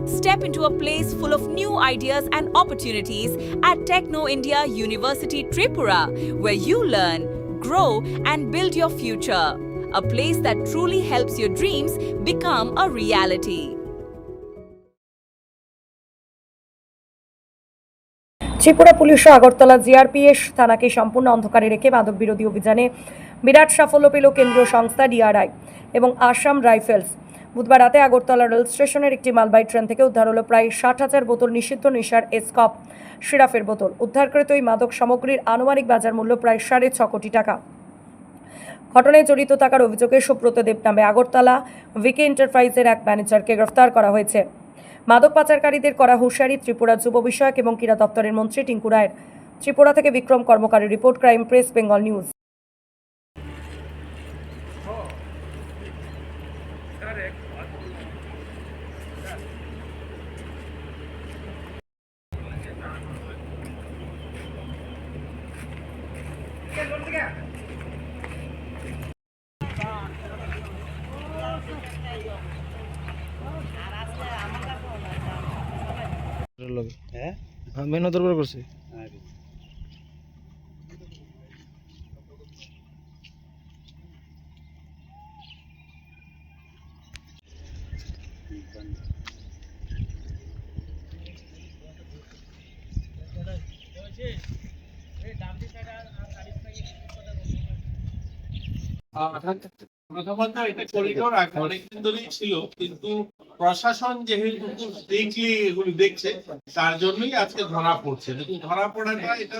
Step into a place full of new ideas and opportunities at Techno India University Tripura, where you learn, grow, and build your future. A place that truly helps your dreams become a reality. Tripura police ও Agartala GRPS থানাকে সম্পূর্ণ অন্ধকারে রেখে মাদক বিরোধী অভিযানে বিরাট সাফল্য পেল কেন্দ্রীয় সংস্থা ডিআরআই এবং আসাম রাইফেলস। বুধবার রাতে আগরতলা রেল স্টেশনের একটি মালবাহী ট্রেন থেকে উদ্ধার হলো প্রায় 60,000 বোতল নিষিদ্ধ নেশার এসকপ সিরাপের বোতল। উদ্ধারকৃত এই মাদক সামগ্রীর আনুমানিক বাজার মূল্য প্রায় 6.5 কোটি টাকা। ঘটনায় জড়িত থাকার অভিযোগে সুব্রত দেব নামে আগরতলা ভিকে এন্টারপ্রাইজের এক ম্যানেজারকে গ্রেফতার করা হয়েছে। মাদক পাচারকারীদের করা হুঁশিয়ারি ত্রিপুরা যুব বিষয়ক এবং ক্রীড়া দপ্তরের মন্ত্রী টিঙ্কু রায়ের। ত্রিপুরা থেকে বিক্রম কর্মকারের report, crime press Bengal news. হ্যাঁ মেন দরবার করছে প্রথমত এটা করিডোর আগে অনেকদিন ধরেই ছিল, কিন্তু প্রশাসন যেহেতু দেখলে এগুলি দেখছে তার জন্যই আজকে ধরা পড়ছে। কিন্তু ধরা পড়াটা এটা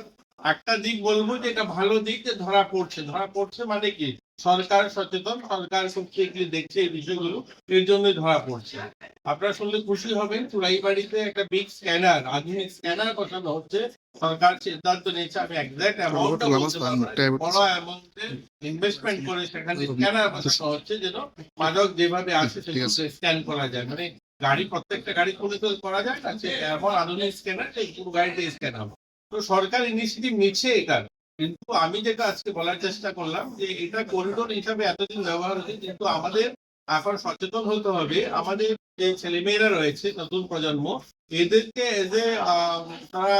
একটা দিক বলবো যে এটা ভালো দিক, যে ধরা পড়ছে মানে কি সরকার সচেতন, সরকার খুব স্ট্রিক্টলি দেখছে এই বিষয়গুলো, এর জন্যই ধরা পড়ছে। আপনারা শুনলে খুশি হবেন, চুড়াইবাড়িতে একটা বিগ স্ক্যানার, আধুনিক স্ক্যানার বসানো হচ্ছে। সরকার সিদ্ধান্ত নিয়েছে, আমি এক্সাক্ট অ্যামাউন্টটা বলতে পারবো না, বড় অ্যামাউন্টে ইনভেস্টমেন্ট করে সেখানে স্ক্যানার বসানো হচ্ছে, যেন মাদক যেভাবে আসে সেগুলো স্ক্যান করা যায়। মানে গাড়ি, প্রত্যেকটা গাড়ি খুলে তো করা যায় না, সে এমন আধুনিক স্ক্যানার যে পুরো গাড়িতে স্ক্যান হবে। তো সরকার ইনিশিয়েটিভ নিচ্ছে এটা, কিন্তু আমি যেটা আজকে বলার চেষ্টা করলাম যে এটা করিডোর হিসাবে এতদিন ব্যবহার হচ্ছে, কিন্তু আমাদের এখন সচেতন হতে হবে। আমাদের যে ছেলেমেয়েরা রয়েছে, নতুন প্রজন্ম, এদেরকে এজে তারা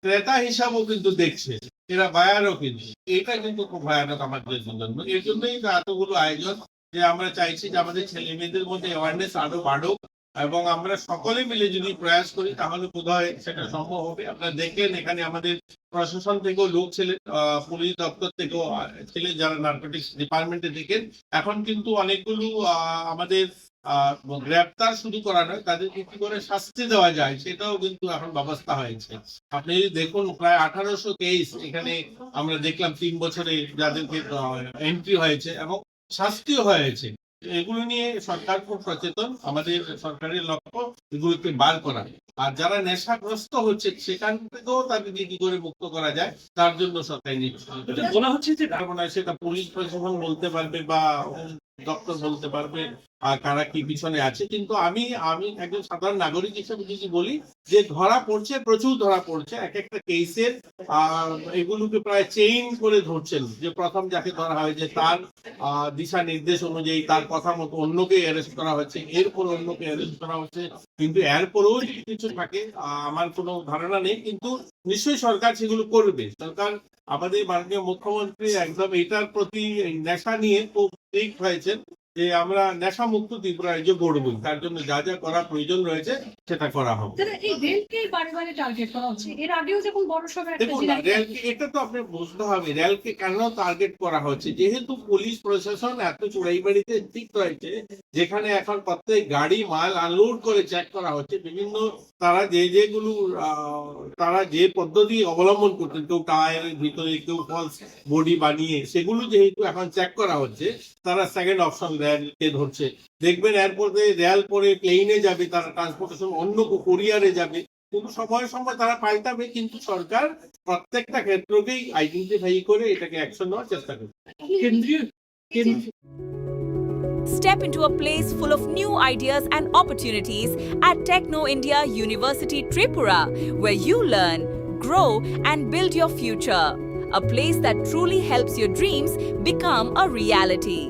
ক্রেতা হিসাবেও কিন্তু দেখছে, এরা বায়ারও কিন্তু। এটা কিন্তু খুব ভয়ানক আমাদের জন্য। এর জন্যই এতগুলো আয়োজন, যে আমরা চাইছি যে আমাদের ছেলে মেয়েদের মধ্যে অ্যাওয়ারনেস আরো বাড়ুক, এবং আমরা সকলে মিলে যদি প্রয়াস করি তাহলে বোধহয় সেটা সম্ভব হবে। আপনারা দেখলেন এখানে আমাদের প্রশাসন থেকেও লোক ছিলেন, পুলিশ দপ্তর থেকেও ছিলেন, যারা নার্কোটিক্স ডিপার্টমেন্টে দেখেন। এখন কিন্তু অনেকগুলো আমাদের গ্রেপ্তার শুরু করা নয়, তাদেরকে কি করে শাস্তি দেওয়া যায় সেটাও কিন্তু এখন ব্যবস্থা হয়েছে। আপনি যদি দেখুন প্রায় 1800 কেস এখানে আমরা দেখলাম 3 বছরে যাদেরকে এন্ট্রি হয়েছে এবং শাস্তিও হয়েছে। এগুলো নিয়ে সরকার খুব সচেতন। আমাদের সরকারের লক্ষ্য এগুলোকে বার করা, আর যারা নেশাগ্রস্ত হচ্ছে সেখান থেকেও তাদেরকে কি করে মুক্ত করা যায় তার জন্য সরকার নিচ্ছে। বলা হচ্ছে যে সেটা পুলিশ প্রশাসন বলতে পারবে বা দপ্তর বলতে পারবে আর কারা কি পিছনে আছে, কিন্তু আমি একজন সাধারণ নাগরিক হিসেবে যদি বলি যে ধরা পড়ছে, প্রচুর ধরা পড়ছে। এক একটা কেসের এগুলোকে প্রায় চেইন করে ধরছেন, যে প্রথম যাকে ধরা হয় যে তার দিশা নির্দেশ অনুযায়ী তার কথা মতো অন্যকে অ্যারেস্ট করা হচ্ছে, এরপর অন্যকে অ্যারেস্ট করা হচ্ছে। কিন্তু এরপরেও যদি কিছু থাকে আমার কোনো ধারণা নেই, কিন্তু নিশ্চয়ই সরকার সেগুলো করবে। সরকার, আমাদের মাননীয় মুখ্যমন্ত্রী একদম এটার প্রতি নেশা নিয়ে খুব ঠিক হয়েছেন যে আমরা নেশা মুক্ত ত্রিপুরা রাজ্য গড়ব, তার জন্য যা যা করা প্রয়োজন রয়েছে সেটা করা হবে। এটা তো আপনি বুঝতে হবে রেলকে কেন টার্গেট করা হচ্ছে। যেহেতু পুলিশ প্রশাসন এত চুড়াইবাড়িতে ঠিক রয়েছে, যেখানে এখন প্রত্যেক গাড়ি মাল আনলোড করে চেক করা হচ্ছে, বিভিন্ন তারা যেগুলো তারা যে পদ্ধতি অবলম্বন করছেন, কেউ টায়ারের ভিতরে, কেউ ফলস বডি বানিয়ে, সেগুলো যেহেতু এখন চেক করা হচ্ছে, তারা সেকেন্ড অপশন রেলকে ধরছে। দেখবেন এরপরে রেল পরে প্লেনে যাবে, তারা ট্রান্সপোর্টেশন অন্য কুরিয়ারে যাবে, কিন্তু সময় সময় তারা পাল্টাবে। কিন্তু সরকার প্রত্যেকটা ক্ষেত্রকেই আইডেন্টিফাই করে এটাকে অ্যাকশন নেওয়ার চেষ্টা করছে। কেন্দ্রীয় Step into a place full of new ideas and opportunities at Techno India University Tripura, where you learn, grow, and build your future. A place that truly helps your dreams become a reality.